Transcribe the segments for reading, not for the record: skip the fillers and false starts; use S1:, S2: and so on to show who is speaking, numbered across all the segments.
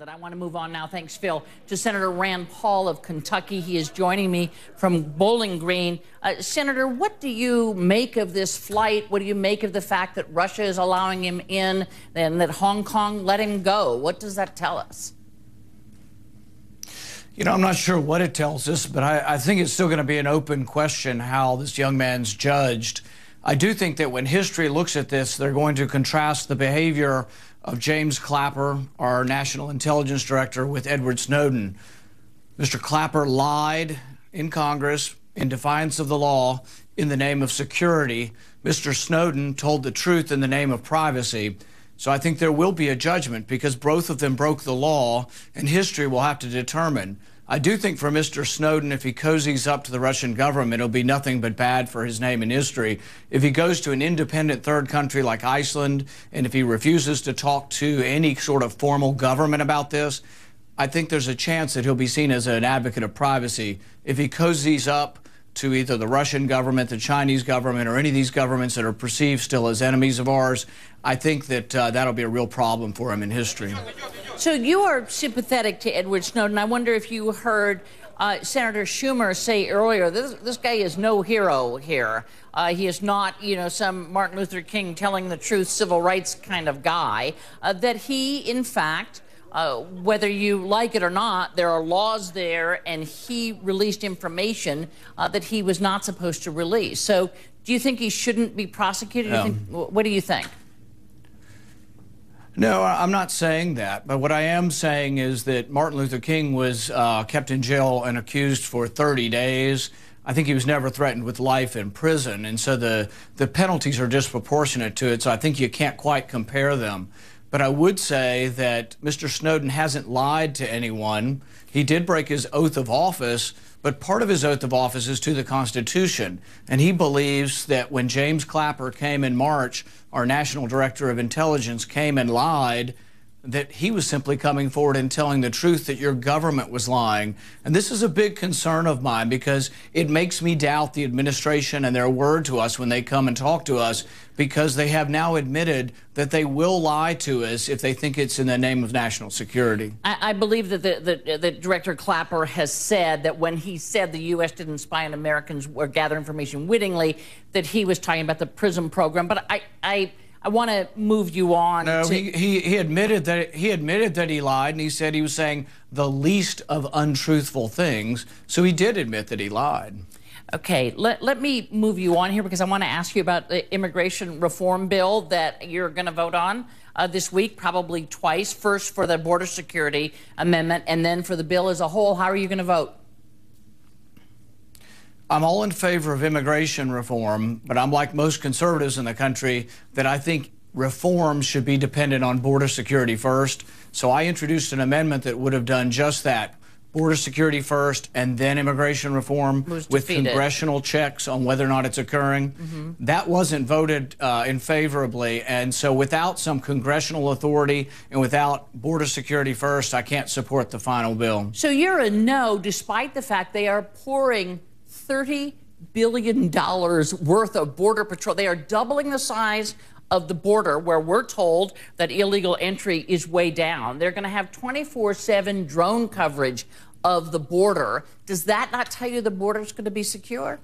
S1: And I want to move on now, thanks, Phil, to Senator Rand Paul of Kentucky. He is joining me from Bowling Green. Senator, what do you make of this flight? What do you make of the fact that Russia is allowing him in and that Hong Kong let him go? What does that tell us?
S2: You know, I'm not sure what it tells us, but I think it's still going to be an open question how this young man's judged. I do think that when history looks at this, they're going to contrast the behavior of James Clapper, our National Intelligence Director, with Edward Snowden. Mr. Clapper lied in Congress in defiance of the law in the name of security. Mr. Snowden told the truth in the name of privacy. So I think there will be a judgment because both of them broke the law, and history will have to determine. I do think for Mr. Snowden, if he cozies up to the Russian government, it'll be nothing but bad for his name in history. If he goes to an independent third country like Iceland, and if he refuses to talk to any sort of formal government about this, I think there's a chance that he'll be seen as an advocate of privacy. If he cozies up to either the Russian government, the Chinese government, or any of these governments that are perceived still as enemies of ours, I think that that'll be a real problem for him in history.
S1: So you are sympathetic to Edward Snowden. I wonder if you heard Senator Schumer say earlier, this guy is no hero here. He is not, you know, some Martin Luther King telling the truth, civil rights kind of guy, that he, in fact, whether you like it or not, there are laws there, and he released information that he was not supposed to release. So do you think he shouldn't be prosecuted? What do you think?
S2: No, I'm not saying that. But what I am saying is that Martin Luther King was kept in jail and accused for 30 days. I think he was never threatened with life in prison. And so the penalties are disproportionate to it. So I think you can't quite compare them. But I would say that Mr. Snowden hasn't lied to anyone. He did break his oath of office, but part of his oath of office is to the Constitution. And he believes that when James Clapper came in March, our National Director of Intelligence came and lied, that he was simply coming forward and telling the truth that your government was lying. And this is a big concern of mine because it makes me doubt the administration and their word to us when they come and talk to us, because they have now admitted that they will lie to us if they think it's in the name of national security.
S1: I believe that the Director Clapper has said that when he said the U.S. didn't spy on Americans or gather information wittingly, that he was talking about the PRISM program. But I want to move you on.
S2: No, he admitted that he lied, and he said he was saying the least of untruthful things. So he did admit that he lied.
S1: Okay, let me move you on here because I want to ask you about the immigration reform bill that you're going to vote on this week, probably twice. First for the border security amendment, and then for the bill as a whole. How are you going to vote?
S2: I'm all in favor of immigration reform, but I'm like most conservatives in the country that I think reform should be dependent on border security first. So I introduced an amendment that would have done just that. Border security first and then immigration reform with congressional checks on whether or not it's occurring. That wasn't voted in favorably. And so without some congressional authority and without border security first, I can't support the final bill.
S1: So you're a no, despite the fact they are pouring $30 billion worth of border patrol. They are doubling the size of the border, where we're told that illegal entry is way down. They're going to have 24/7 drone coverage of the border. Does that not tell you the border is going to be secure?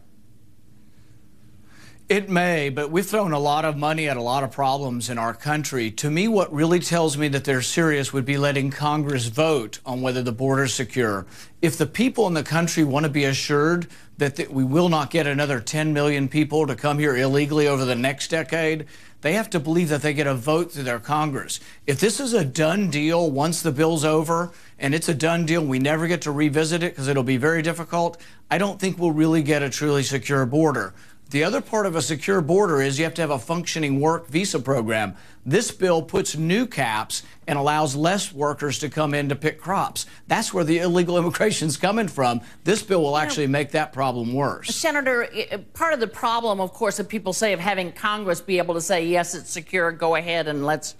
S2: It may, but we've thrown a lot of money at a lot of problems in our country. To me, what really tells me that they're serious would be letting Congress vote on whether the border is secure. If the people in the country want to be assured that we will not get another 10 million people to come here illegally over the next decade, they have to believe that they get a vote through their Congress. If this is a done deal once the bill's over, and it's a done deal, we never get to revisit it because it'll be very difficult, I don't think we'll really get a truly secure border. The other part of a secure border is you have to have a functioning work visa program. This bill puts new caps and allows less workers to come in to pick crops. That's where the illegal immigration is coming from. This bill will actually make that problem worse.
S1: Senator, part of the problem, of course, that people say of having Congress be able to say, yes, it's secure, go ahead and let's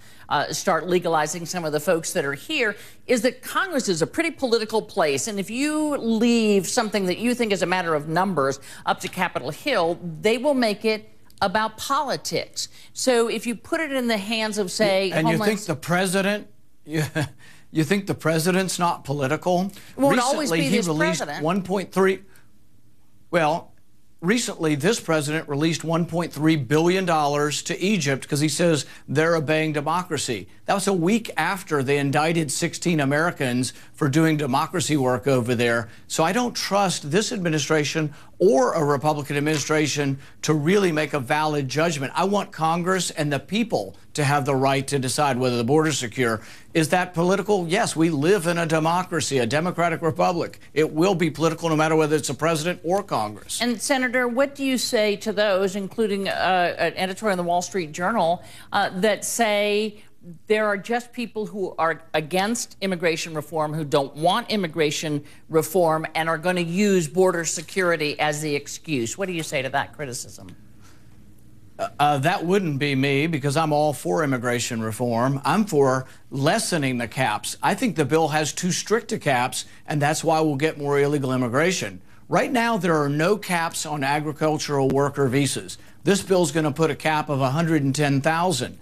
S1: start legalizing some of the folks that are here, is that Congress is a pretty political place. And if you leave something that you think is a matter of numbers up to Capitol Hill, they will make it about politics. So if you put it in the hands of, say,
S2: and you think the president You think the president's not political?
S1: It won't always be
S2: Recently, he
S1: this
S2: released
S1: president.
S2: 1.3. Well, recently, this president released $1.3 billion to Egypt because he says they're obeying democracy. That was a week after they indicted 16 Americans for doing democracy work over there. So I don't trust this administration or a Republican administration to really make a valid judgment. I want Congress and the people to have the right to decide whether the border's secure. Is that political? Yes, we live in a democracy, a democratic republic. It will be political no matter whether it's a president or Congress.
S1: And Senator, what do you say to those, including an editorial in the Wall Street Journal, that say there are just people who are against immigration reform, who don't want immigration reform, and are going to use border security as the excuse? What do you say to that criticism?
S2: That wouldn't be me, because I'm all for immigration reform. I'm for lessening the caps. I think the bill has too strict a caps, and that's why we'll get more illegal immigration. Right now, there are no caps on agricultural worker visas. This bill's going to put a cap of 110,000.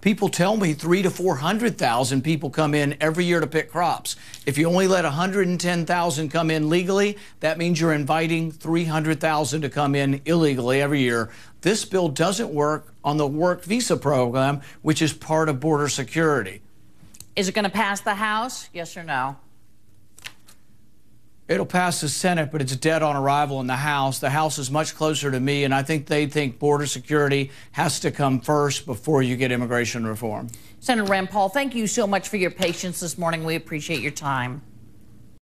S2: People tell me 300,000 to 400,000 people come in every year to pick crops. If you only let 110,000 come in legally, that means you're inviting 300,000 to come in illegally every year. This bill doesn't work on the work visa program, which is part of border security.
S1: Is it going to pass the House? Yes or no?
S2: It'll pass the Senate, but it's dead on arrival in the House. The House is much closer to me, and I think they think border security has to come first before you get immigration reform.
S1: Senator Rand Paul, thank you so much for your patience this morning. We appreciate your time.